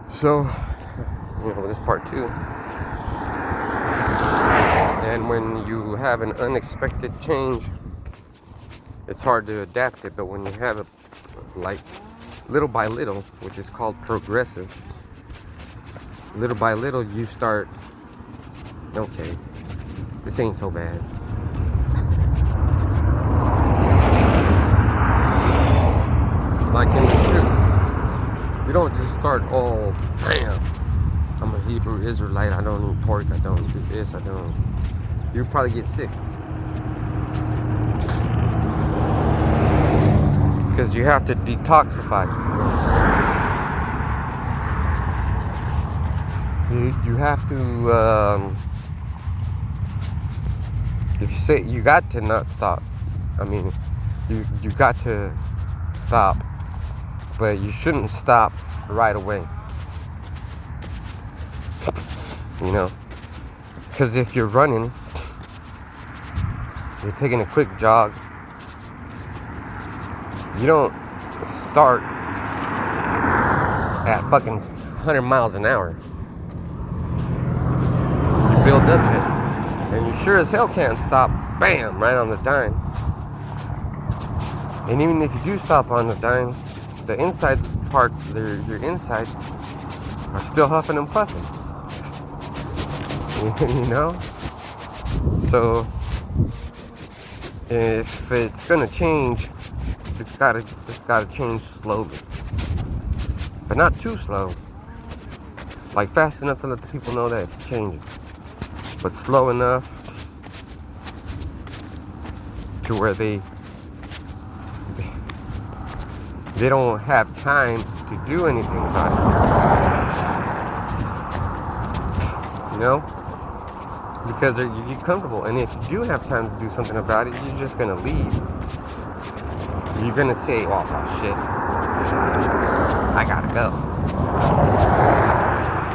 So, this part two. And when you have an unexpected change, it's hard to adapt it. But when you have it like little by little, which is called progressive, little by little you start, okay, this ain't so bad. Like in the truth, you don't just start all, bam, I'm a Hebrew Israelite, I don't eat pork, I don't do this, I don't. You probably get sick. Because you have to detoxify. You have to, if you say you got to not stop, I mean, you got to stop, but you shouldn't stop right away. Because if you're running, you're taking a quick jog, you don't start at fucking 100 miles an hour. You build up to it. And you sure as hell can't stop, bam, right on the dime. And even if you do stop on the dime, the inside part, your insides, are still huffing and puffing. So if it's gonna change, it's gotta change slowly, but not too slow. Like fast enough to let the people know that it's changing, but slow enough to where they don't have time to do anything about it. Because you get comfortable, and if you do have time to do something about it, you're just gonna leave. You're gonna say, "Oh shit, I gotta go.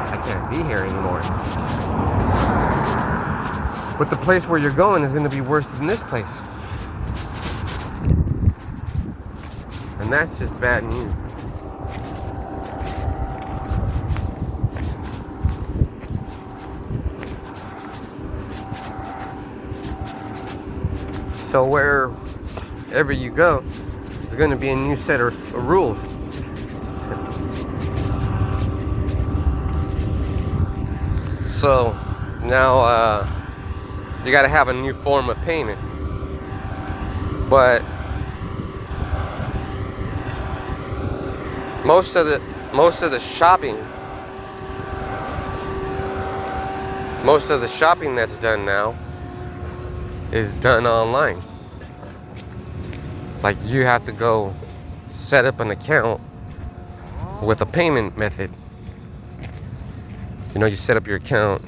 I can't be here anymore." But the place where you're going is gonna be worse than this place, and that's just bad news. So wherever you go, there's going to be a new set of rules. So now you got to have a new form of payment. But most of the shopping that's done now is done online. Like you have to go set up an account with a payment method. You set up your account,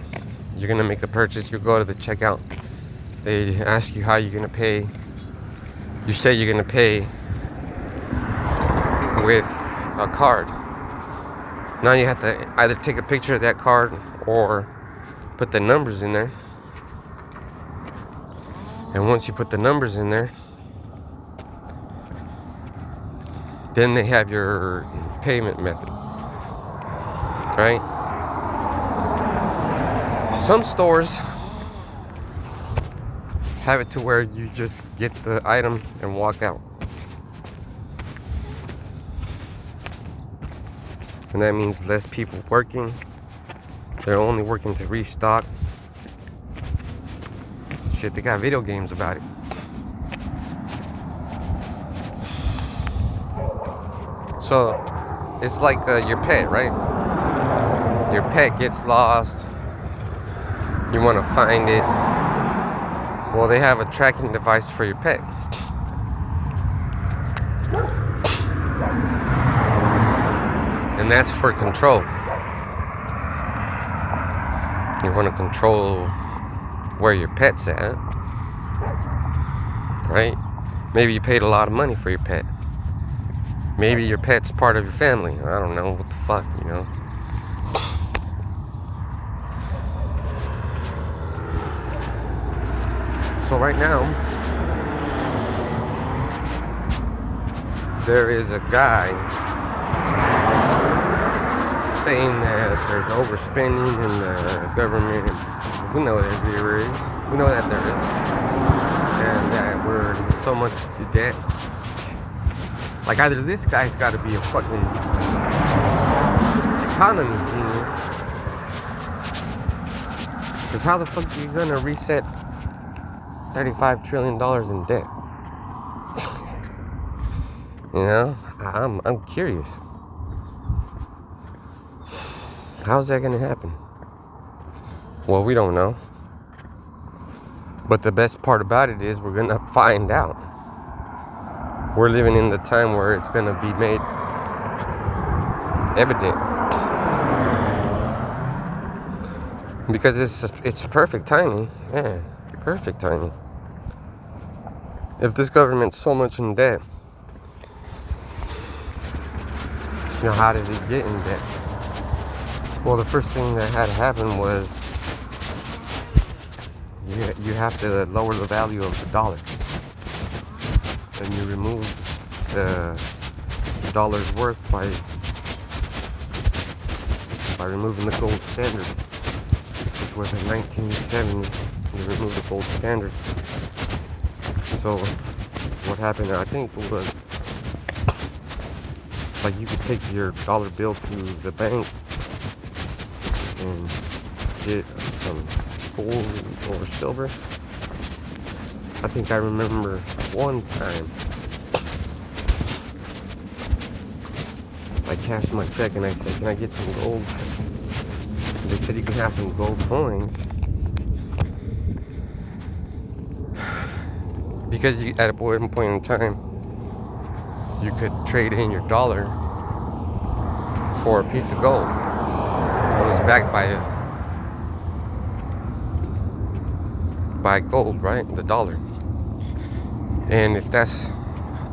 you're gonna make a purchase, you go to the checkout, they ask you how you're gonna pay. You say you're gonna pay with a card. Now you have to either take a picture of that card or put the numbers in there. And once you put the numbers in there, then they have your payment method, right? Some stores have it to where you just get the item and walk out. And that means less people working. They're only working to restock. Shit, they got video games about it. So it's like your pet, right? Your pet gets lost. You want to find it. Well, they have a tracking device for your pet. And that's for control. You want to control where your pet's at, right? Maybe you paid a lot of money for your pet. Maybe your pet's part of your family. I don't know what the fuck, So right now, there is a guy saying that there's overspending in the government. We know that there is. We know that there is. And that we're in so much debt. Like, either this guy's got to be a fucking economy genius. Because how the fuck are you going to reset $35 trillion in debt? You know? I'm curious. How's that gonna happen? Well, we don't know. But the best part about it is we're gonna find out. We're living in the time where it's gonna be made evident. Because it's perfect timing. Yeah, perfect timing. If this government's so much in debt, you know, how did it get in debt? Well, the first thing that had to happen was you have to lower the value of the dollar. And you remove the dollar's worth by removing the gold standard, which was in 1970. You removed the gold standard. So what happened, I think, was like you could take your dollar bill to the bank and get some gold or silver. I think I remember one time I cashed my check and I said, "Can I get some gold?" They said you can have some gold coins because at a point in time you could trade in your dollar for a piece of gold. It was backed by gold, right? The dollar. And if that's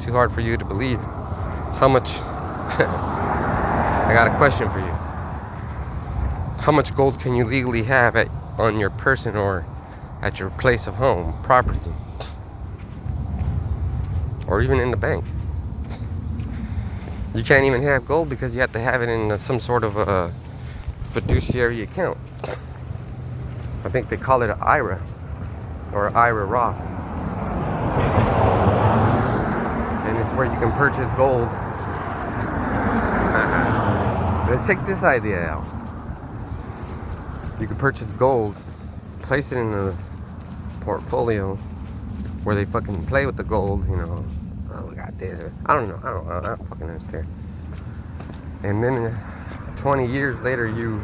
too hard for you to believe, how much I got a question for you. How much gold can you legally have on your person or at your place of home, property, or even in the bank? You can't even have gold because you have to have it in some sort of a fiduciary account. I think they call it an IRA or IRA Roth. And it's where you can purchase gold. Now check this idea out. You can purchase gold, place it in a portfolio where they fucking play with the gold, you know. Oh, we got this. I don't fucking understand. And then 20 years later, you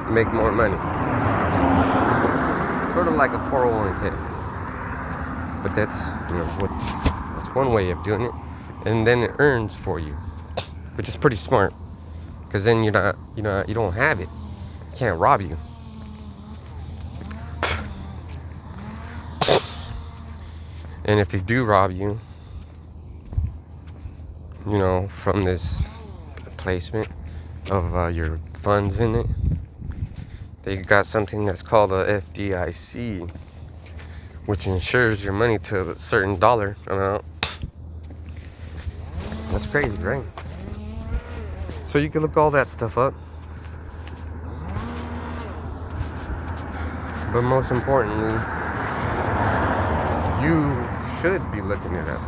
make more money. Sort of like a 401k. But that's, you know, that's one way of doing it. And then it earns for you, which is pretty smart. Because then you don't have it. Can't rob you. And if they do rob you, you know, from this placement of your funds in it, they got something that's called a FDIC, which insures your money to a certain dollar amount. That's crazy, right? So you can look all that stuff up. But most importantly, you should be looking it up.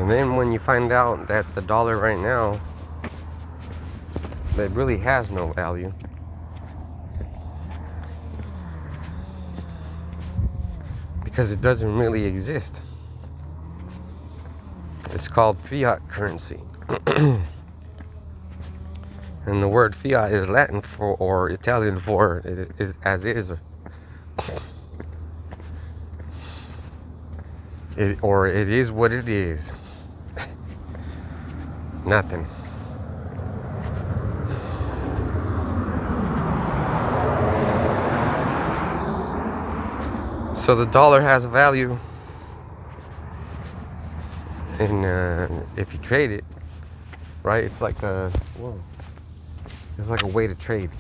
And then when you find out that the dollar right now, it really has no value. Because it doesn't really exist. It's called fiat currency. And the word fiat is Latin for, or Italian for, it is as is. It is what it is. Nothing. So the dollar has a value, and if you trade it, right, it's like a way to trade.